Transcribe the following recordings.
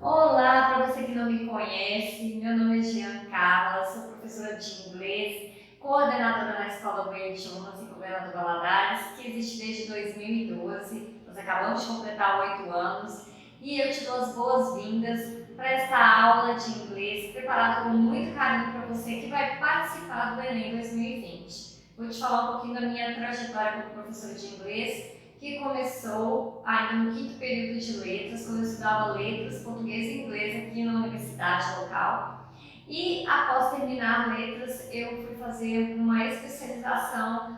Olá, para você que não me conhece, meu nome é Jean Carla, sou professora de inglês, coordenadora na Escola Goiânia de Idiomas em Governador Valadares, que existe desde 2012. Nós acabamos de completar 8 anos e eu te dou as boas-vindas para esta aula de inglês preparada com muito carinho para você que vai participar do Enem 2020. Vou te falar um pouquinho da minha trajetória como professora de inglês, que começou ainda no quinto período de letras, quando eu estudava letras, português e inglês aqui na universidade local. E após terminar letras, eu fui fazer uma especialização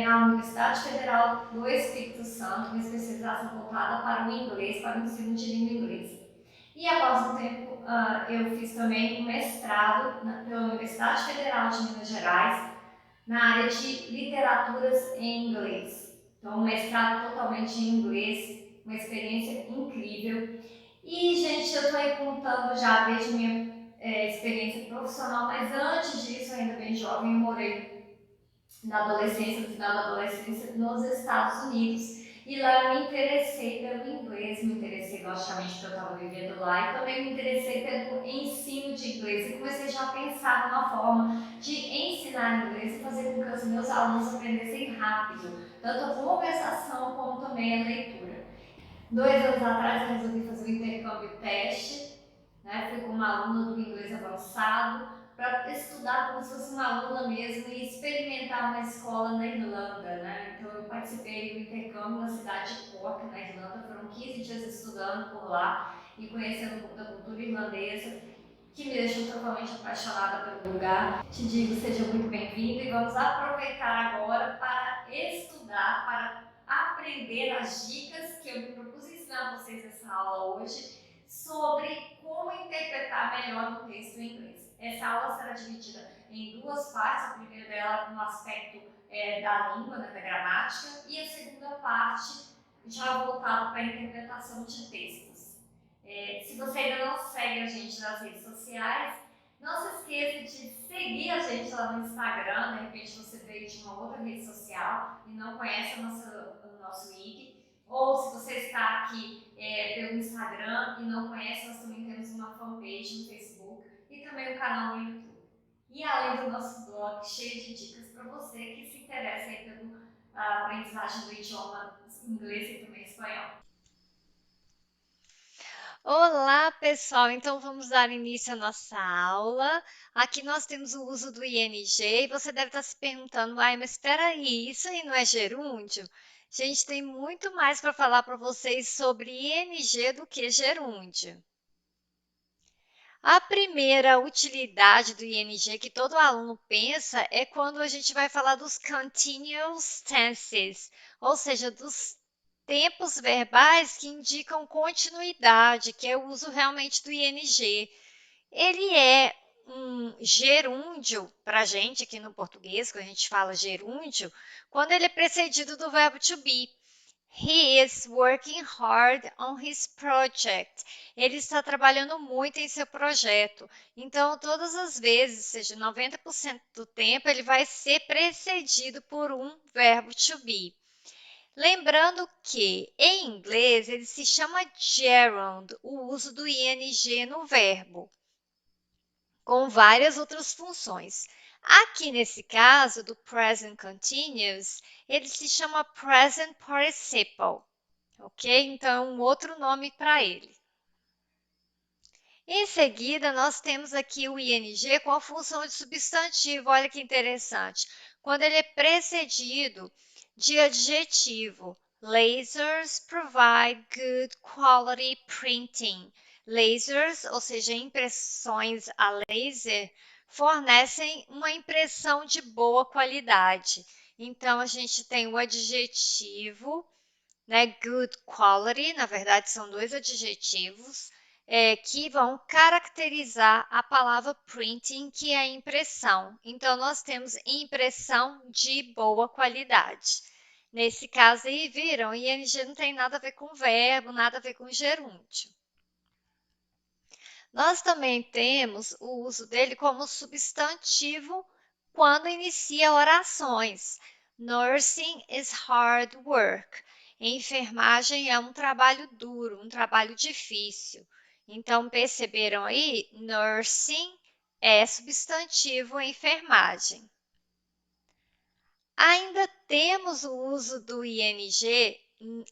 na Universidade Federal do Espírito Santo, uma especialização voltada para o inglês, para o ensino de língua inglesa. E após um tempo, eu fiz também um mestrado pela Universidade Federal de Minas Gerais, na área de literaturas em inglês. Então, um mestrado totalmente em inglês, uma experiência incrível. E, gente, eu estou aí contando já desde minha experiência profissional, mas antes disso, ainda bem jovem, eu morei na adolescência, no final da adolescência, nos Estados Unidos. E lá eu me interessei pelo inglês, me interessei logicamente porque eu estava vivendo lá, e também me interessei pelo ensino de inglês. E comecei já a pensar numa forma de ensinar inglês e fazer com que os meus alunos aprendessem rápido, tanto a conversação como também a leitura. 2 anos atrás eu resolvi fazer um intercâmbio teste, né? Fui com uma aluna do inglês avançado para estudar como se fosse uma aluna mesmo e experimentar uma escola na Irlanda, né? Então eu participei do intercâmbio na cidade de Cork, na Irlanda. Foram 15 dias estudando por lá e conhecendo um pouco da cultura irlandesa, que me deixou totalmente apaixonada pelo lugar. Te digo, seja muito bem-vindo e vamos aproveitar agora para estudar, para aprender as dicas que eu me propus ensinar a vocês nessa aula hoje sobre como interpretar melhor um texto em inglês. Essa aula será dividida em duas partes. A primeira dela no aspecto da língua, né, da gramática, e a segunda parte já voltada para a interpretação de textos. Se você ainda não segue a gente nas redes sociais, não se esqueça de seguir a gente lá no Instagram. De repente você veio de uma outra rede social e não conhece o nosso link. Ou se você está aqui pelo Instagram e não conhece, nós também temos uma fanpage no Facebook e também um canal no YouTube. E além do nosso blog cheio de dicas para você que se interessa aí pela aprendizagem do idioma inglês e também espanhol. Olá, pessoal! Então vamos dar início à nossa aula. Aqui nós temos o uso do ING e você deve estar se perguntando, ai, mas espera aí, isso aí não é gerúndio? Gente, tem muito mais para falar para vocês sobre ING do que gerúndio. A primeira utilidade do ING que todo aluno pensa é quando a gente vai falar dos continuous tenses, ou seja, dos tempos verbais que indicam continuidade, que é o uso realmente do ING. Ele é um gerúndio para a gente aqui no português, quando a gente fala gerúndio, quando ele é precedido do verbo to be. He is working hard on his project. Ele está trabalhando muito em seu projeto. Então, todas as vezes, seja 90% do tempo, ele vai ser precedido por um verbo to be. Lembrando que, em inglês, ele se chama gerund, o uso do ing no verbo, com várias outras funções. Aqui nesse caso do present continuous, ele se chama present participle, ok? Então, é um outro nome para ele. Em seguida, nós temos aqui o ing com a função de substantivo. Olha que interessante. Quando ele é precedido de adjetivo. Lasers provide good quality printing. Lasers, ou seja, impressões a laser, fornecem uma impressão de boa qualidade. Então, a gente tem o adjetivo, né? Good quality, na verdade, são dois adjetivos que vão caracterizar a palavra printing, que é impressão. Então, nós temos impressão de boa qualidade. Nesse caso aí, viram? ING não tem nada a ver com verbo, nada a ver com gerúndio. Nós também temos o uso dele como substantivo quando inicia orações. Nursing is hard work. Enfermagem é um trabalho duro, um trabalho difícil. Então, perceberam aí? Nursing é substantivo enfermagem. Ainda temos o uso do ing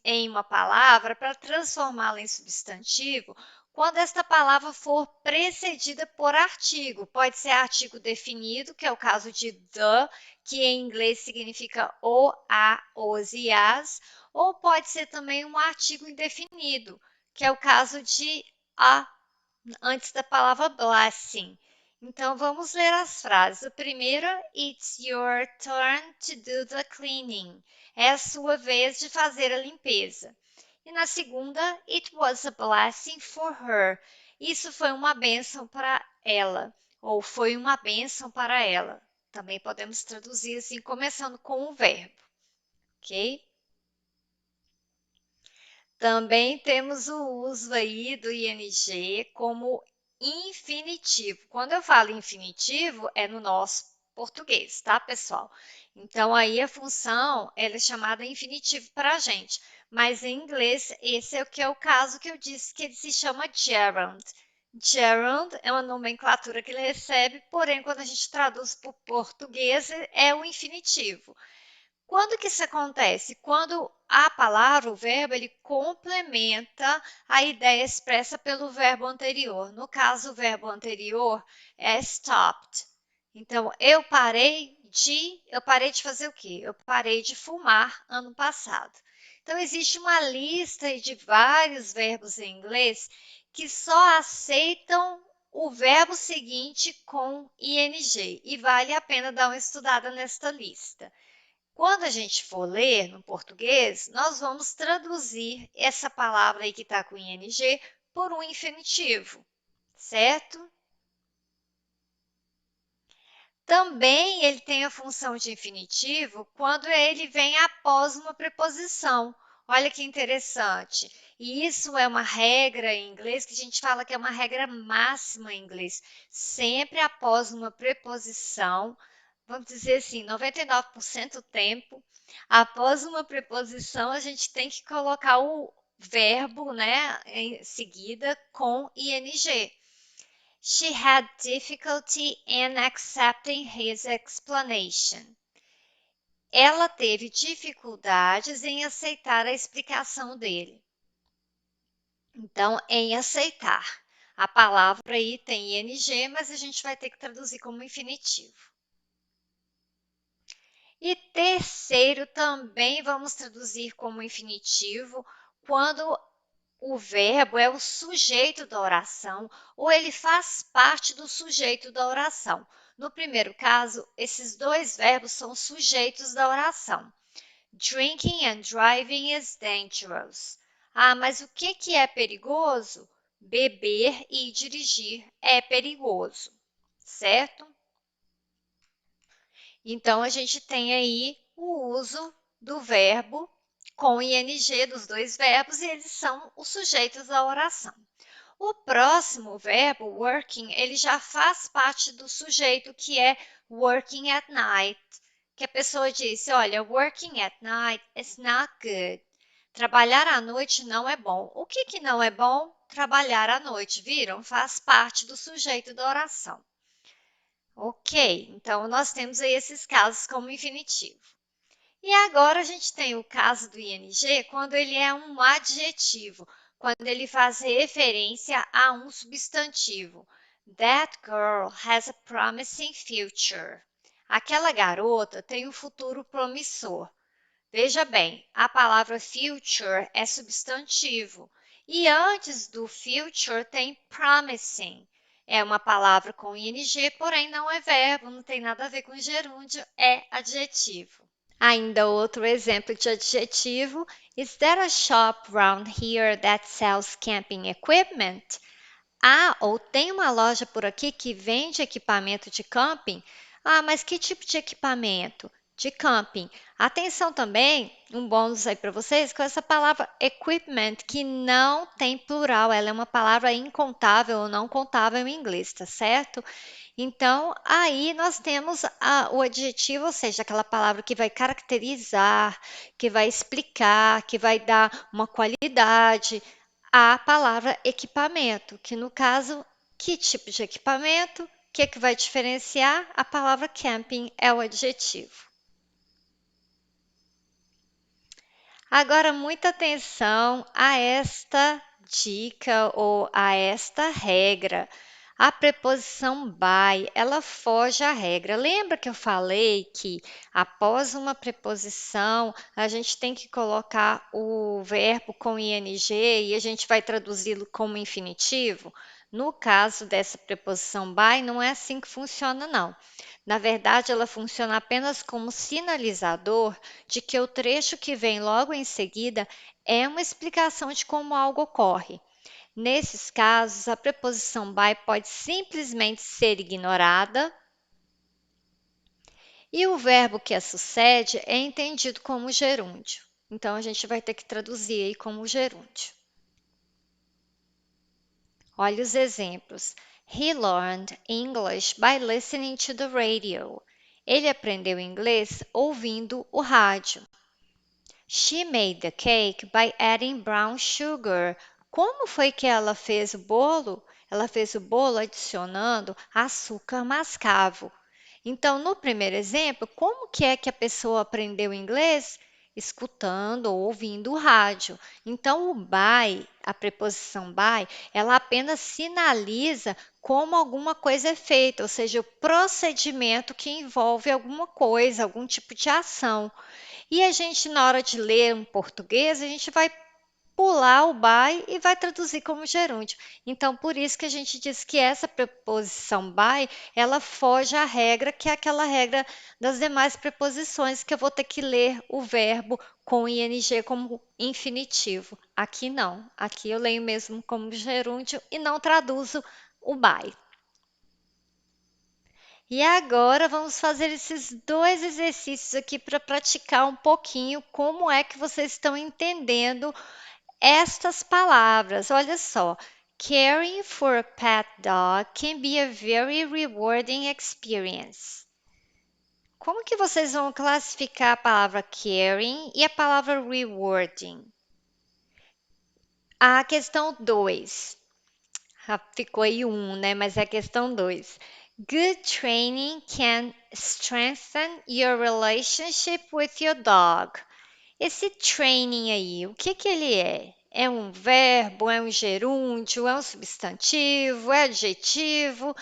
em uma palavra para transformá-la em substantivo quando esta palavra for precedida por artigo. Pode ser artigo definido, que é o caso de the, que em inglês significa o, a, os e as, ou pode ser também um artigo indefinido, que é o caso de a antes da palavra blessing. Então, vamos ler as frases. A primeira, it's your turn to do the cleaning. É a sua vez de fazer a limpeza. E na segunda, it was a blessing for her. Isso foi uma bênção para ela, ou foi uma bênção para ela. Também podemos traduzir assim, começando com o verbo, ok? Também temos o uso aí do ing como infinitivo. Quando eu falo infinitivo, é no nosso português, tá, pessoal? Então, aí a função ela é chamada infinitivo para a gente. Mas em inglês, esse é o que é o caso que eu disse que ele se chama gerund. Gerund é uma nomenclatura que ele recebe, porém, quando a gente traduz para o português, é o infinitivo. Quando que isso acontece? Quando a palavra, o verbo, ele complementa a ideia expressa pelo verbo anterior. No caso, o verbo anterior é stopped. Então, eu parei de fazer o quê? Eu parei de fumar ano passado. Então, existe uma lista de vários verbos em inglês que só aceitam o verbo seguinte com ing e vale a pena dar uma estudada nesta lista. Quando a gente for ler no português, nós vamos traduzir essa palavra aí que está com ing por um infinitivo, certo? Também ele tem a função de infinitivo quando ele vem após uma preposição. Olha que interessante. E isso é uma regra em inglês que a gente fala que é uma regra máxima em inglês. Sempre após uma preposição, vamos dizer assim, 99% do tempo, após uma preposição, a gente tem que colocar o verbo, né, em seguida com ing. She had difficulty in accepting his explanation. Ela teve dificuldades em aceitar a explicação dele. Então, em aceitar. A palavra aí tem ing, mas a gente vai ter que traduzir como infinitivo. E terceiro, também vamos traduzir como infinitivo quando o verbo é o sujeito da oração ou ele faz parte do sujeito da oração. No primeiro caso, esses dois verbos são sujeitos da oração. Drinking and driving is dangerous. Ah, mas o que é perigoso? Beber e dirigir é perigoso, certo? Então, a gente tem aí o uso do verbo com ing dos dois verbos e eles são os sujeitos da oração. O próximo verbo, working, ele já faz parte do sujeito que é working at night, que a pessoa disse, olha, working at night is not good. Trabalhar à noite não é bom. O que não é bom? Trabalhar à noite, viram? Faz parte do sujeito da oração. Ok, então nós temos aí esses casos como infinitivo. E agora a gente tem o caso do ing quando ele é um adjetivo, quando ele faz referência a um substantivo. That girl has a promising future. Aquela garota tem um futuro promissor. Veja bem, a palavra future é substantivo e antes do future tem promising. É uma palavra com ing, porém não é verbo, não tem nada a ver com gerúndio, é adjetivo. Ainda outro exemplo de adjetivo. Is there a shop round here that sells camping equipment? Ah, ou tem uma loja por aqui que vende equipamento de camping? Ah, mas que tipo de equipamento? De camping. Atenção também, um bônus aí para vocês, com essa palavra equipment, que não tem plural, ela é uma palavra incontável ou não contável em inglês, tá certo? Então, aí nós temos o adjetivo, ou seja, aquela palavra que vai caracterizar, que vai explicar, que vai dar uma qualidade a palavra equipamento, que no caso, que tipo de equipamento? O que vai diferenciar? A palavra camping é o adjetivo. Agora, muita atenção a esta dica ou a esta regra. A preposição by, ela foge à regra. Lembra que eu falei que após uma preposição, a gente tem que colocar o verbo com ing e a gente vai traduzi-lo como infinitivo? No caso dessa preposição by, não é assim que funciona, não. Na verdade, ela funciona apenas como sinalizador de que o trecho que vem logo em seguida é uma explicação de como algo ocorre. Nesses casos, a preposição by pode simplesmente ser ignorada e o verbo que a sucede é entendido como gerúndio. Então, a gente vai ter que traduzir aí como gerúndio. Olha os exemplos. He learned English by listening to the radio. Ele aprendeu inglês ouvindo o rádio. She made the cake by adding brown sugar. Como foi que ela fez o bolo? Ela fez o bolo adicionando açúcar mascavo. Então, no primeiro exemplo, como que é que a pessoa aprendeu inglês? Escutando ou ouvindo o rádio. Então, o by, a preposição by, ela apenas sinaliza como alguma coisa é feita, ou seja, o procedimento que envolve alguma coisa, algum tipo de ação. E a gente, na hora de ler em português, a gente vai pular o by e vai traduzir como gerúndio. Então, por isso que a gente diz que essa preposição by, ela foge à regra, que é aquela regra das demais preposições, que eu vou ter que ler o verbo com ing como infinitivo. Aqui não. Aqui eu leio mesmo como gerúndio e não traduzo o by. E agora vamos fazer esses dois exercícios aqui para praticar um pouquinho como é que vocês estão entendendo estas palavras. Olha só. Caring for a pet dog can be a very rewarding experience. Como que vocês vão classificar a palavra caring e a palavra rewarding? A questão 2. Ficou aí né? Mas é a questão 2. Good training can strengthen your relationship with your dog. Esse training aí, o que que ele é? É um verbo, é um gerúndio, é um substantivo, é adjetivo? O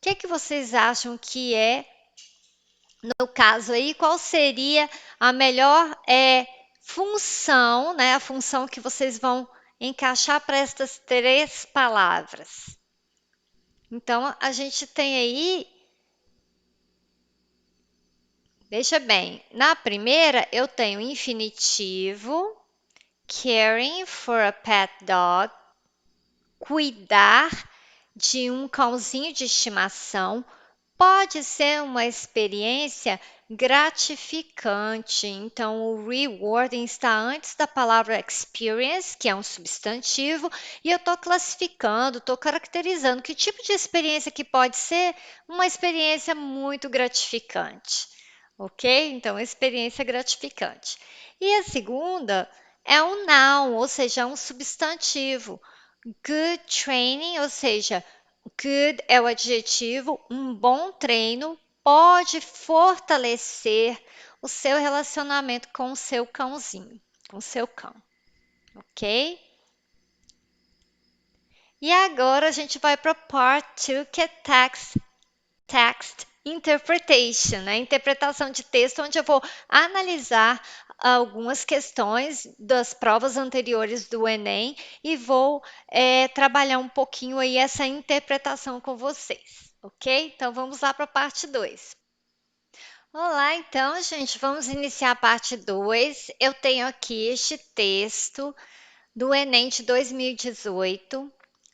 que que vocês acham que é, no caso aí, qual seria a melhor função, né? A função que vocês vão encaixar para estas três palavras? Então, a gente tem aí, veja bem, na primeira eu tenho infinitivo, caring for a pet dog, cuidar de um cãozinho de estimação, pode ser uma experiência gratificante. Então, o rewarding está antes da palavra experience, que é um substantivo, e eu estou classificando, estou caracterizando que tipo de experiência que pode ser uma experiência muito gratificante. Ok? Então, experiência gratificante. E a segunda é um noun, ou seja, um substantivo. Good training, ou seja, good é o adjetivo, um bom treino pode fortalecer o seu relacionamento com o seu cãozinho, com o seu cão, ok? E agora a gente vai para a part 2, que é text interpretation, né? Interpretação de texto, onde eu vou analisar algumas questões das provas anteriores do Enem e vou trabalhar um pouquinho aí essa interpretação com vocês, ok? Então vamos lá para a parte 2. Olá, então, gente, vamos iniciar a parte 2. Eu tenho aqui este texto do Enem de 2018.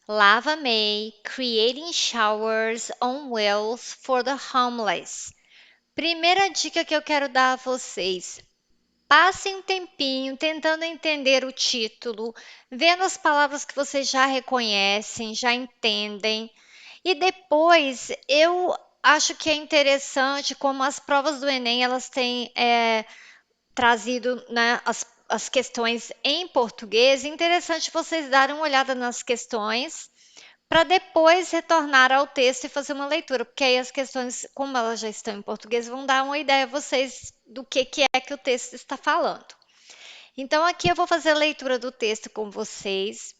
Lava May, Creating Showers on Wheels for the Homeless. Primeira dica que eu quero dar a vocês: passem um tempinho tentando entender o título, vendo as palavras que vocês já reconhecem, já entendem. E depois, eu acho que é interessante como as provas do Enem, elas têm trazido, né, as questões em português, é interessante vocês darem uma olhada nas questões para depois retornar ao texto e fazer uma leitura, porque aí as questões, como elas já estão em português, vão dar uma ideia a vocês do que é que o texto está falando. Então, aqui eu vou fazer a leitura do texto com vocês.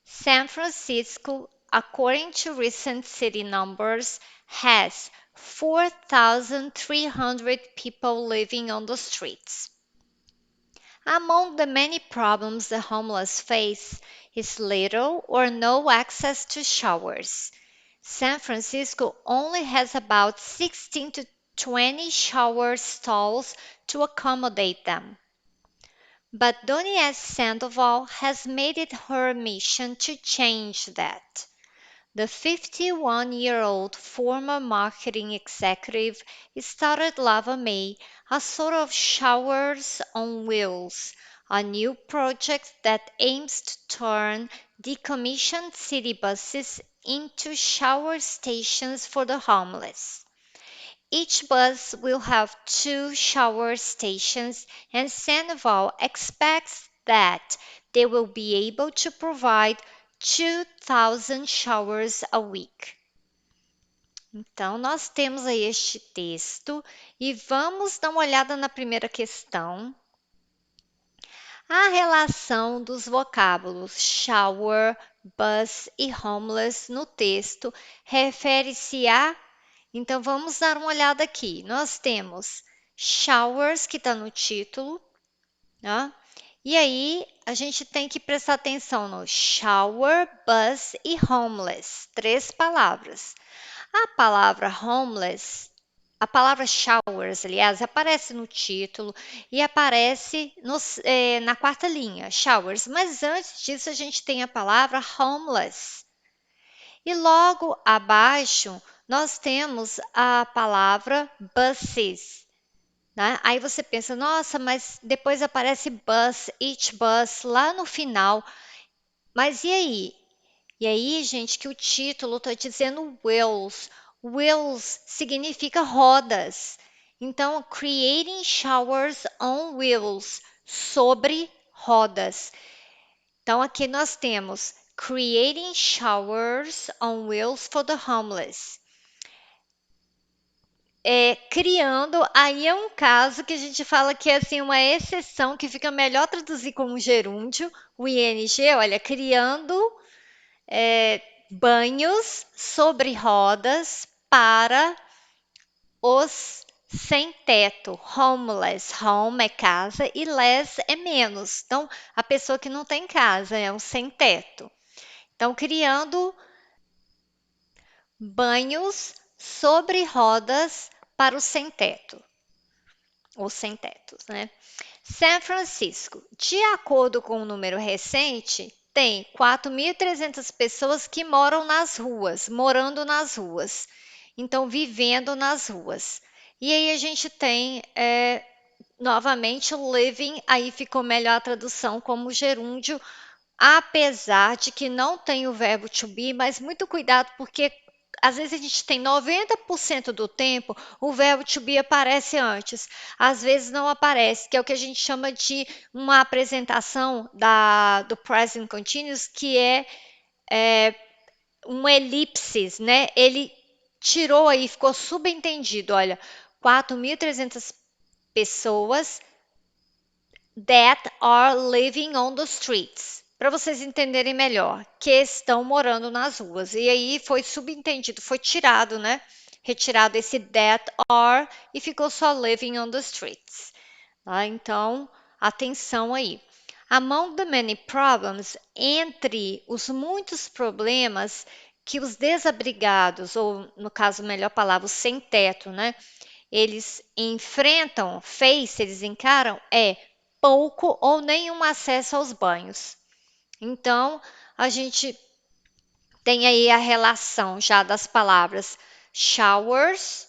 San Francisco, according to recent city numbers, has 4,300 people living on the streets. Among the many problems the homeless face is little or no access to showers. San Francisco only has about 16 to 20 shower stalls to accommodate them. But Donnie S. Sandoval has made it her mission to change that. The 51-year-old former marketing executive started Lava May, a sort of showers on wheels, a new project that aims to turn decommissioned city buses into shower stations for the homeless. Each bus will have 2 shower stations, and Sandoval expects that they will be able to provide 2,000 showers a week. Então, nós temos aí este texto e vamos dar uma olhada na primeira questão. A relação dos vocábulos shower, bus e homeless no texto refere-se a. Então, vamos dar uma olhada aqui. Nós temos showers, que está no título, né? E aí, a gente tem que prestar atenção no shower, bus e homeless. 3 palavras. A palavra homeless, a palavra showers, aliás, aparece no título e aparece na 4ª linha, showers. Mas antes disso, a gente tem a palavra homeless. E logo abaixo, nós temos a palavra buses. Né? Aí você pensa, nossa, mas depois aparece bus, each bus, lá no final. Mas e aí? E aí, gente, que o título está dizendo wheels. Wheels significa rodas. Então, creating showers on wheels, sobre rodas. Então, aqui nós temos creating showers on wheels for the homeless. Criando, aí é um caso que a gente fala que é assim, uma exceção que fica melhor traduzir como gerúndio, o ing, olha, criando banhos sobre rodas para os sem teto, homeless, home é casa e less é menos. Então, a pessoa que não tem casa é um sem teto. Então, criando banhos sobre rodas para o sem teto, ou sem tetos, né? San Francisco, de acordo com um número recente, tem 4.300 pessoas que moram nas ruas, morando nas ruas, então vivendo nas ruas. E aí a gente tem novamente living, aí ficou melhor a tradução como gerúndio, apesar de que não tem o verbo to be, mas muito cuidado porque às vezes a gente tem 90% do tempo o verbo to be aparece antes, às vezes não aparece, que é o que a gente chama de uma apresentação do present continuous, que é um elipse, né? Ele tirou aí, ficou subentendido, olha, 4.300 pessoas that are living on the streets. Para vocês entenderem melhor, que estão morando nas ruas. E aí foi subentendido, foi tirado, né? Retirado esse that are e ficou só living on the streets. Tá? Então, atenção aí. Among the many problems, entre os muitos problemas que os desabrigados, ou no caso, melhor palavra, os sem teto, né? Eles enfrentam, eles encaram, pouco ou nenhum acesso aos banhos. Então, a gente tem aí a relação já das palavras showers,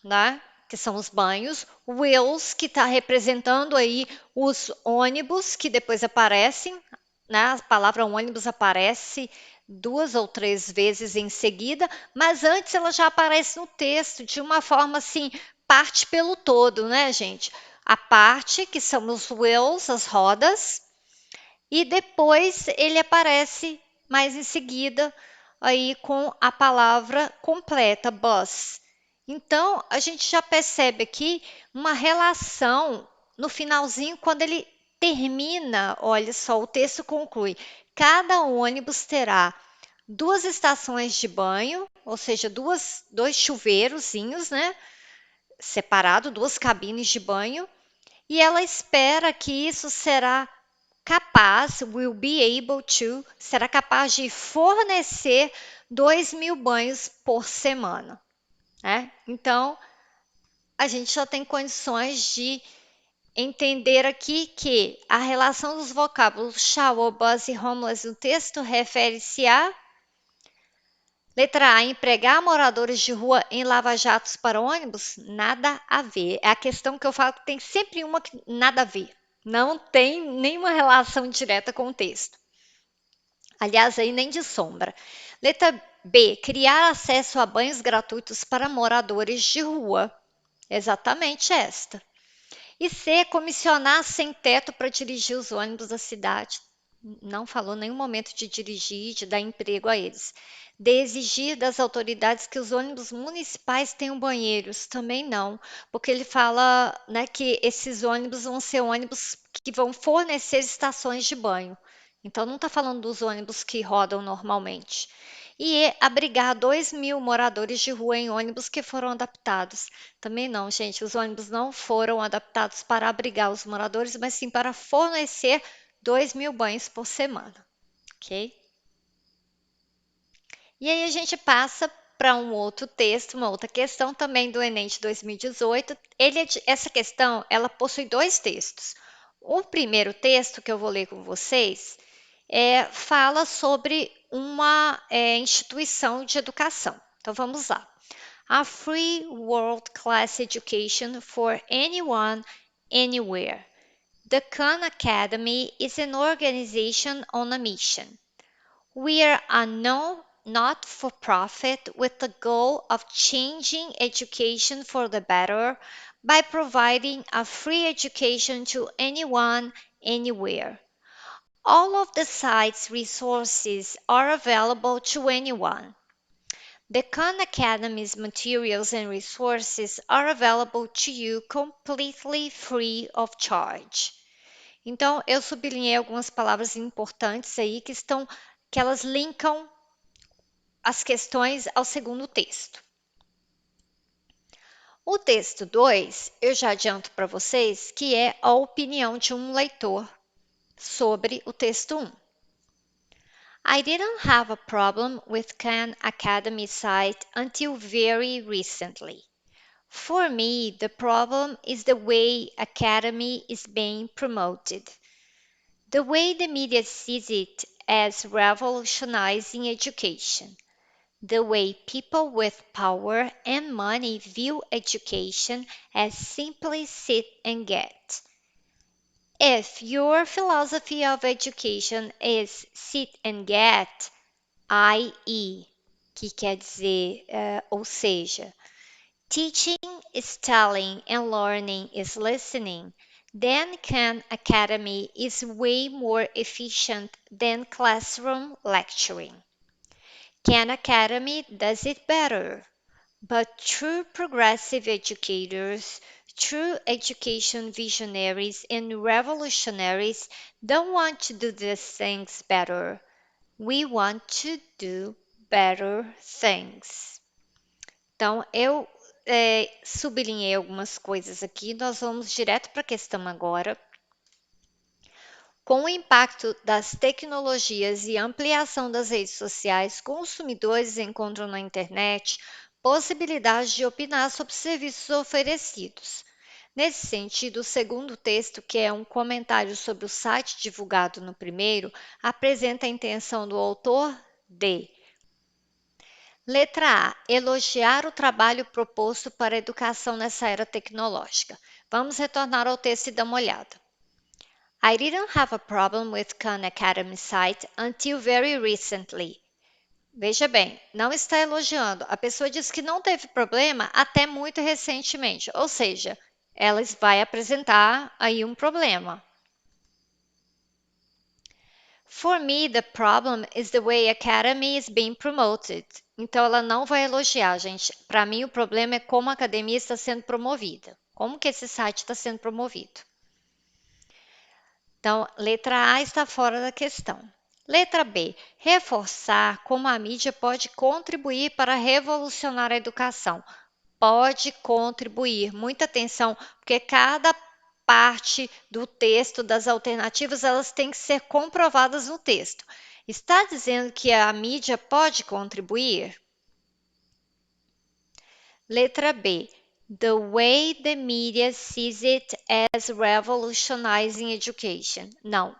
né, que são os banhos, wheels, que está representando aí os ônibus, que depois aparecem, né, a palavra ônibus aparece 2 ou 3 vezes em seguida, mas antes ela já aparece no texto de uma forma assim, parte pelo todo, né, gente? a parte que são os wheels, as rodas, e depois ele aparece mais em seguida aí com a palavra completa, bus. Então, a gente já percebe aqui uma relação no finalzinho, quando ele termina, olha só, o texto conclui: cada ônibus terá 2 estações de banho, ou seja, 2 chuveirozinhos, né, separado, 2 cabines de banho, e ela espera que isso will be able to, será capaz de fornecer 2.000 banhos por semana, né? Então, a gente já tem condições de entender aqui que a relação dos vocábulos shower, bus e homeless no texto refere-se a: letra A, empregar moradores de rua em lava-jatos para ônibus? Nada a ver. É a questão que eu falo que tem sempre uma que nada a ver. Não tem nenhuma relação direta com o texto. Aliás, aí nem de sombra. Letra B, criar acesso a banhos gratuitos para moradores de rua. Exatamente esta. E C, comissionar sem teto para dirigir os ônibus da cidade. Não falou em nenhum momento de dirigir, de dar emprego a eles. D, exigir das autoridades que os ônibus municipais tenham banheiros. Também não, porque ele fala, né, que esses ônibus vão ser ônibus que vão fornecer estações de banho. Então, não está falando dos ônibus que rodam normalmente. E E, abrigar 2.000 moradores de rua em ônibus que foram adaptados. Também não, gente, os ônibus não foram adaptados para abrigar os moradores, mas sim para fornecer 2.000 banhos por semana, ok? E aí a gente passa para um outro texto, uma outra questão também do Enem de 2018. Essa questão, ela possui 2 textos. O primeiro texto que eu vou ler com vocês fala sobre uma instituição de educação. Então vamos lá. A free world-class education for anyone, anywhere. The Khan Academy is an organization on a mission. We are a not-for-profit with the goal of changing education for the better by providing a free education to anyone, anywhere. All of the site's resources are available to anyone. The Khan Academy's materials and resources are available to you completely free of charge. Então, eu sublinhei algumas palavras importantes aí que elas linkam as questões ao segundo texto. O texto 2, eu já adianto para vocês que é a opinião de um leitor sobre o texto 1. I didn't have a problem with Khan Academy site until very recently. For me, the problem is the way Academy is being promoted. The way the media sees it as revolutionizing education. The way people with power and money view education as simply sit and get. If your philosophy of education is sit and get, i.e., que quer dizer, ou seja, teaching is telling and learning is listening, then Khan Academy is way more efficient than classroom lecturing. Khan Academy does it better, but true progressive educators, true education visionaries and revolutionaries don't want to do these things better. We want to do better things. Então, eu sublinhei algumas coisas aqui, nós vamos direto para a questão agora. Com o impacto das tecnologias e ampliação das redes sociais, consumidores encontram na internet possibilidades de opinar sobre serviços oferecidos. Nesse sentido, o segundo texto, que é um comentário sobre o site divulgado no primeiro, apresenta a intenção do autor de: letra A, elogiar o trabalho proposto para a educação nessa era tecnológica. Vamos retornar ao texto e dar uma olhada. I didn't have a problem with Khan Academy site until very recently. Veja bem, não está elogiando. A pessoa diz que não teve problema até muito recentemente. Ou seja, ela vai apresentar aí um problema. For me, the problem is the way academy is being promoted. Então, ela não vai elogiar, gente. Para mim, o problema é como a academia está sendo promovida. Como que esse site está sendo promovido. Então, letra A está fora da questão. Letra B. Reforçar como a mídia pode contribuir para revolucionar a educação. Pode contribuir. Muita atenção, porque cada parte do texto das alternativas, elas têm que ser comprovadas no texto. Está dizendo que a mídia pode contribuir? Letra B. The way the media sees it as revolutionizing education. Não,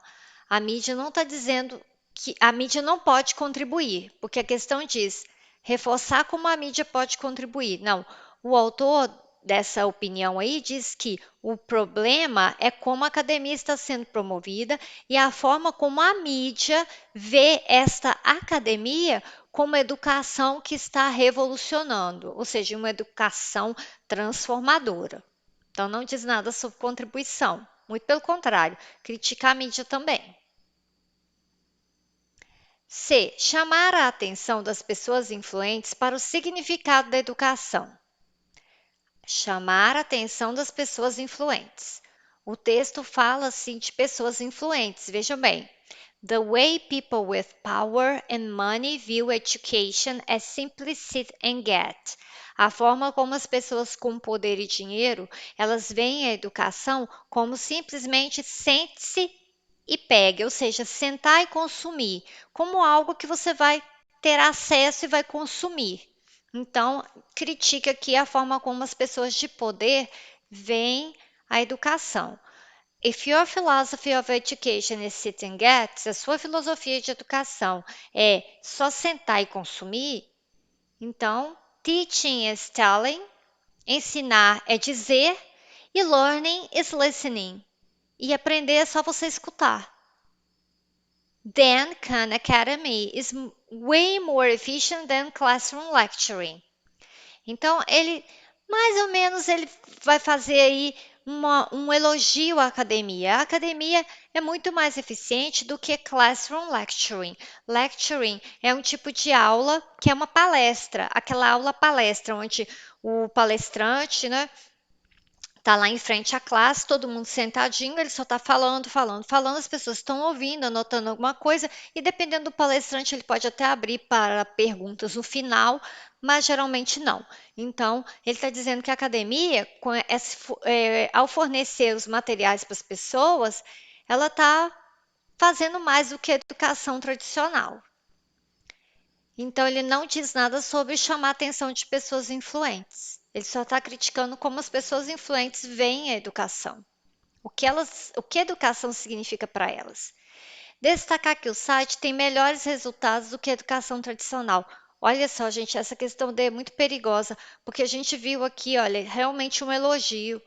a mídia não está dizendo que a mídia não pode contribuir, porque a questão diz reforçar como a mídia pode contribuir. Não, o autor dessa opinião aí diz que o problema é como a academia está sendo promovida e a forma como a mídia vê esta academia como educação que está revolucionando, ou seja, uma educação transformadora. Então, não diz nada sobre contribuição, muito pelo contrário, critica a mídia também. C. Chamar a atenção das pessoas influentes para o significado da educação. Chamar a atenção das pessoas influentes. O texto fala, sim, de pessoas influentes, vejam bem. The way people with power and money view education as simply sit and get. A forma como as pessoas com poder e dinheiro, elas veem a educação como simplesmente sente-se e pegue, ou seja, sentar e consumir, como algo que você vai ter acesso e vai consumir. Então, critica aqui a forma como as pessoas de poder veem a educação. If your philosophy of education is sit and get, se a sua filosofia de educação é só sentar e consumir, então teaching is telling, ensinar é dizer e learning is listening. E aprender é só você escutar. Then Khan Academy is way more efficient than classroom lecturing. Então, ele, mais ou menos, ele vai fazer aí um elogio à academia. A academia é muito mais eficiente do que classroom lecturing. Lecturing é um tipo de aula que é uma palestra, aquela aula palestra, onde o palestrante, né, tá lá em frente à classe, todo mundo sentadinho, ele só está falando, falando, falando, as pessoas estão ouvindo, anotando alguma coisa, e dependendo do palestrante, ele pode até abrir para perguntas no final, mas geralmente não. Então, ele está dizendo que a academia, ao fornecer os materiais para as pessoas, ela está fazendo mais do que a educação tradicional. Então, ele não diz nada sobre chamar a atenção de pessoas influentes. Ele só está criticando como as pessoas influentes veem a educação. O que a educação significa para elas. Destacar que o site tem melhores resultados do que a educação tradicional. Olha só, gente, essa questão D é muito perigosa, porque a gente viu aqui, olha, realmente um elogio.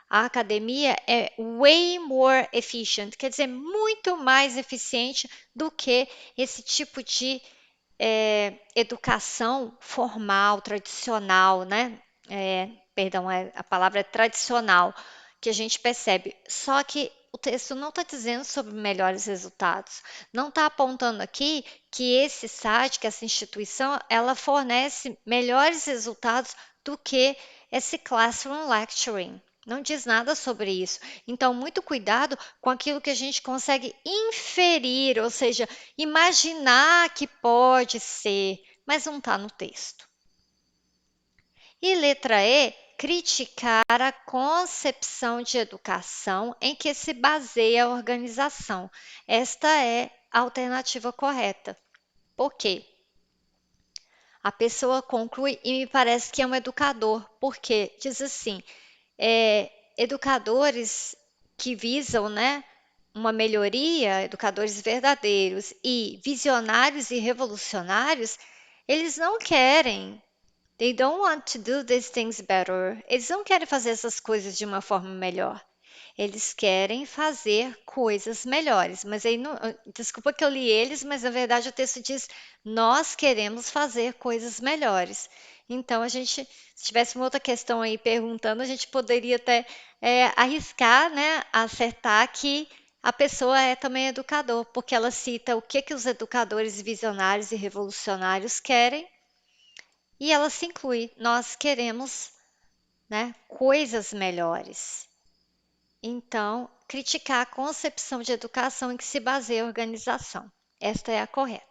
A academia é way more efficient, quer dizer, muito mais eficiente do que esse tipo de educação formal, tradicional, né? Perdão, a palavra é tradicional, que a gente percebe. Só que o texto não está dizendo sobre melhores resultados. Não está apontando aqui que esse site, que essa instituição, ela fornece melhores resultados do que esse classroom lecturing. Não diz nada sobre isso. Então, muito cuidado com aquilo que a gente consegue inferir, ou seja, imaginar que pode ser, mas não está no texto. E letra E, criticar a concepção de educação em que se baseia a organização. Esta é a alternativa correta. Por quê? A pessoa conclui e me parece que é um educador, porque diz assim, educadores que visam, né, uma melhoria, educadores verdadeiros e visionários e revolucionários, eles não querem. They don't want to do these things better. Eles não querem fazer essas coisas de uma forma melhor. Eles querem fazer coisas melhores. Mas aí, não, desculpa que eu li eles, mas na verdade o texto diz: nós queremos fazer coisas melhores. Então, se tivesse uma outra questão aí perguntando, a gente poderia até arriscar, né, acertar que a pessoa é também educador, porque ela cita o que os educadores visionários e revolucionários querem, e ela se inclui. Nós queremos, né, coisas melhores. Então, criticar a concepção de educação em que se baseia a organização. Esta é a correta.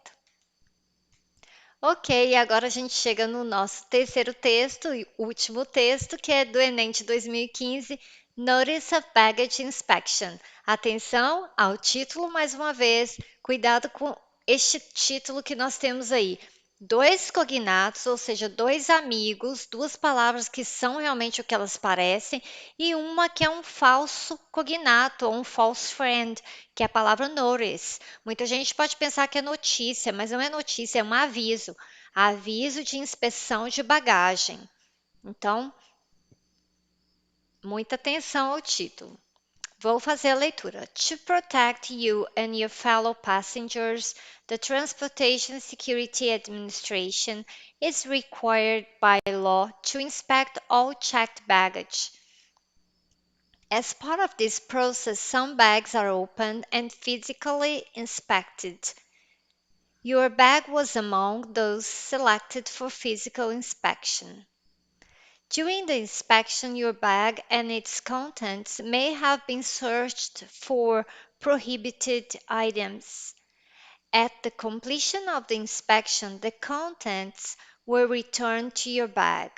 Ok, agora a gente chega no nosso terceiro texto e último texto, que é do Enem de 2015, Notice of Baggage Inspection. Atenção ao título mais uma vez, cuidado com este título que nós temos aí. Dois cognatos, ou seja, dois amigos, duas palavras que são realmente o que elas parecem, e uma que é um falso cognato, ou um false friend, que é a palavra notice. Muita gente pode pensar que é notícia, mas não é notícia, é um aviso. Aviso de inspeção de bagagem. Então, muita atenção ao título. Vou fazer a leitura. To protect you and your fellow passengers, the Transportation Security Administration is required by law to inspect all checked baggage. As part of this process, some bags are opened and physically inspected. Your bag was among those selected for physical inspection. During the inspection, your bag and its contents may have been searched for prohibited items. At the completion of the inspection, the contents were returned to your bag.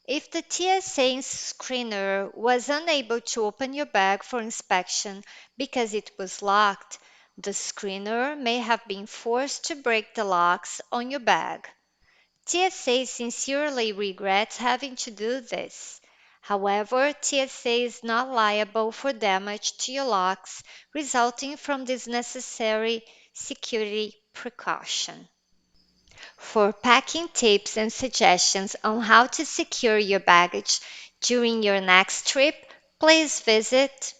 If the TSA screener was unable to open your bag for inspection because it was locked, the screener may have been forced to break the locks on your bag. TSA sincerely regrets having to do this. However, TSA is not liable for damage to your locks resulting from this necessary security precaution. For packing tips and suggestions on how to secure your baggage during your next trip, please visit.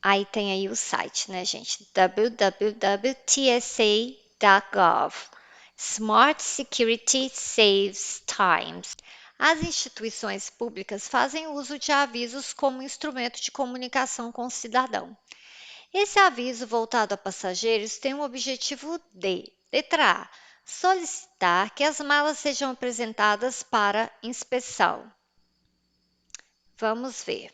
Aí tem aí o site, né, gente? www.tsa.gov. Smart Security Saves Times. As instituições públicas fazem uso de avisos como instrumento de comunicação com o cidadão. Esse aviso voltado a passageiros tem o objetivo de, letra A, solicitar que as malas sejam apresentadas para inspeção. Vamos ver.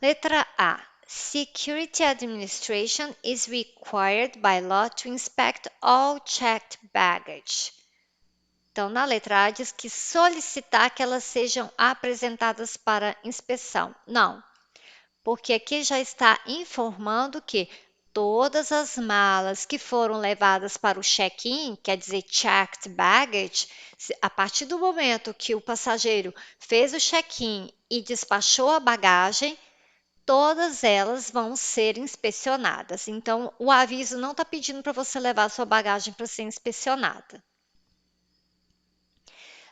Letra A. Security Administration is required by law to inspect all checked baggage. Então, na letra A diz que solicitar que elas sejam apresentadas para inspeção. Não, porque aqui já está informando que todas as malas que foram levadas para o check-in, quer dizer, checked baggage, a partir do momento que o passageiro fez o check-in e despachou a bagagem, todas elas vão ser inspecionadas. Então, o aviso não está pedindo para você levar a sua bagagem para ser inspecionada.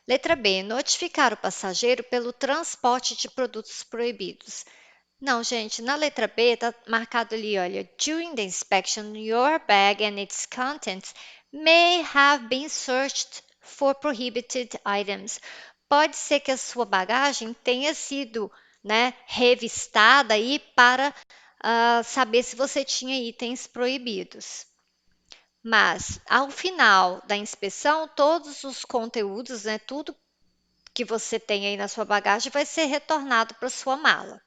Letra B. Notificar o passageiro pelo transporte de produtos proibidos. Não, gente, na letra B está marcado ali, olha, during the inspection, your bag and its contents may have been searched for prohibited items. Pode ser que a sua bagagem tenha sido, né, revistada aí para saber se você tinha itens proibidos. Mas, ao final da inspeção, todos os conteúdos, né, tudo que você tem aí na sua bagagem vai ser retornado para sua mala.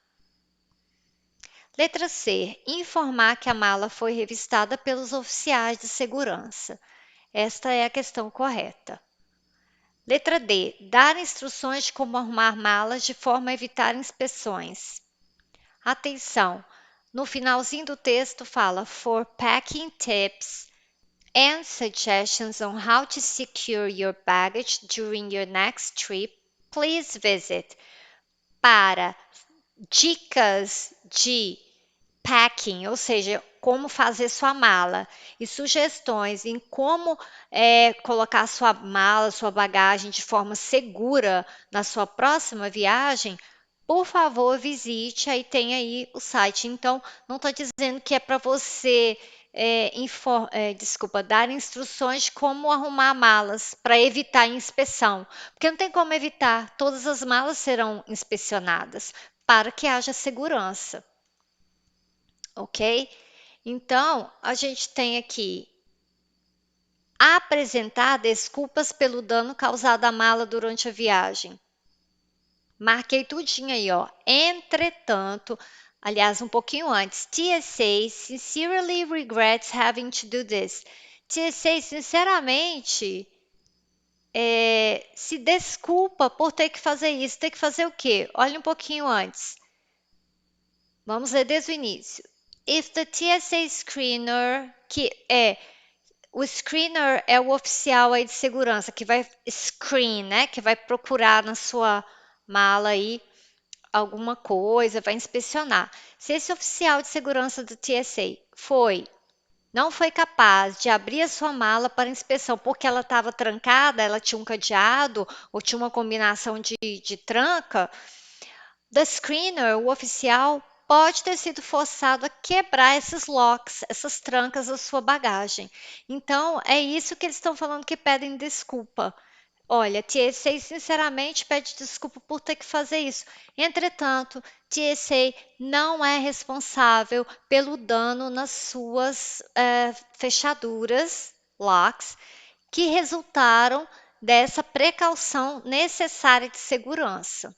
Letra C. Informar que a mala foi revistada pelos oficiais de segurança. Esta é a questão correta. Letra D. Dar instruções de como arrumar malas de forma a evitar inspeções. Atenção! No finalzinho do texto fala For packing tips and suggestions on how to secure your baggage during your next trip, please visit. Para dicas de packing, ou seja, como fazer sua mala e sugestões em como colocar sua mala, sua bagagem de forma segura na sua próxima viagem, por favor, visite, aí tem aí o site. Então, não estou dizendo que é para você dar instruções de como arrumar malas para evitar inspeção, porque não tem como evitar, todas as malas serão inspecionadas para que haja segurança, ok? Então, a gente tem aqui apresentar desculpas pelo dano causado à mala durante a viagem. Marquei tudinho aí, ó. Entretanto, aliás, um pouquinho antes, TSA sincerely regrets having to do this. TSA, sinceramente, se desculpa por ter que fazer isso. Ter que fazer o quê? Olha um pouquinho antes. Vamos ler desde o início. If the TSA screener, o screener é o oficial aí de segurança que vai screen, né? Que vai procurar na sua mala aí alguma coisa, vai inspecionar. Se esse oficial de segurança do TSA não foi capaz de abrir a sua mala para inspeção porque ela estava trancada, ela tinha um cadeado ou tinha uma combinação de tranca, the screener, o oficial, pode ter sido forçado a quebrar esses locks, essas trancas da sua bagagem. Então, é isso que eles estão falando que pedem desculpa. Olha, TSA sinceramente pede desculpa por ter que fazer isso. Entretanto, TSA não é responsável pelo dano nas suas fechaduras, locks, que resultaram dessa precaução necessária de segurança.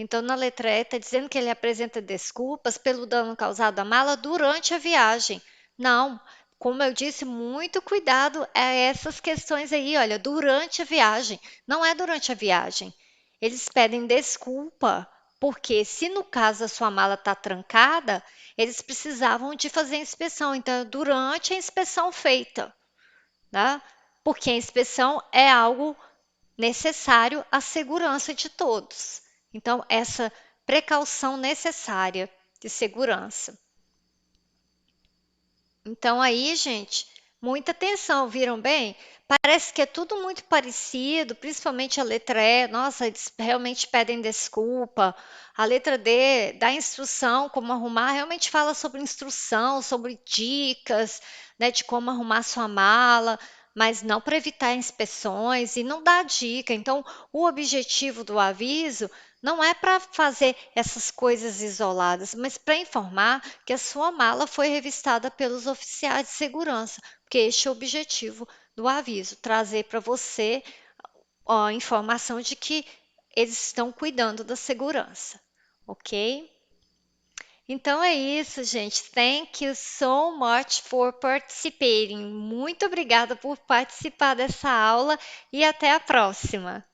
Então, na letra E, está dizendo que ele apresenta desculpas pelo dano causado à mala durante a viagem. Não, como eu disse, muito cuidado a essas questões aí, olha, durante a viagem. Não é durante a viagem. Eles pedem desculpa, porque se no caso a sua mala está trancada, eles precisavam de fazer a inspeção. Então, é durante a inspeção feita, né? Porque a inspeção é algo necessário à segurança de todos. Então, essa precaução necessária de segurança. Então, aí, gente, muita atenção, viram bem? Parece que é tudo muito parecido, principalmente a letra E. Nossa, eles realmente pedem desculpa. A letra D, da instrução, como arrumar, realmente fala sobre instrução, sobre dicas, né, de como arrumar sua mala, mas não para evitar inspeções e não dá dica. Então, o objetivo do aviso não é para fazer essas coisas isoladas, mas para informar que a sua mala foi revistada pelos oficiais de segurança, porque este é o objetivo do aviso, trazer para você a informação de que eles estão cuidando da segurança, ok? Então é isso, gente. Thank you so much for participating. Muito obrigada por participar dessa aula e até a próxima.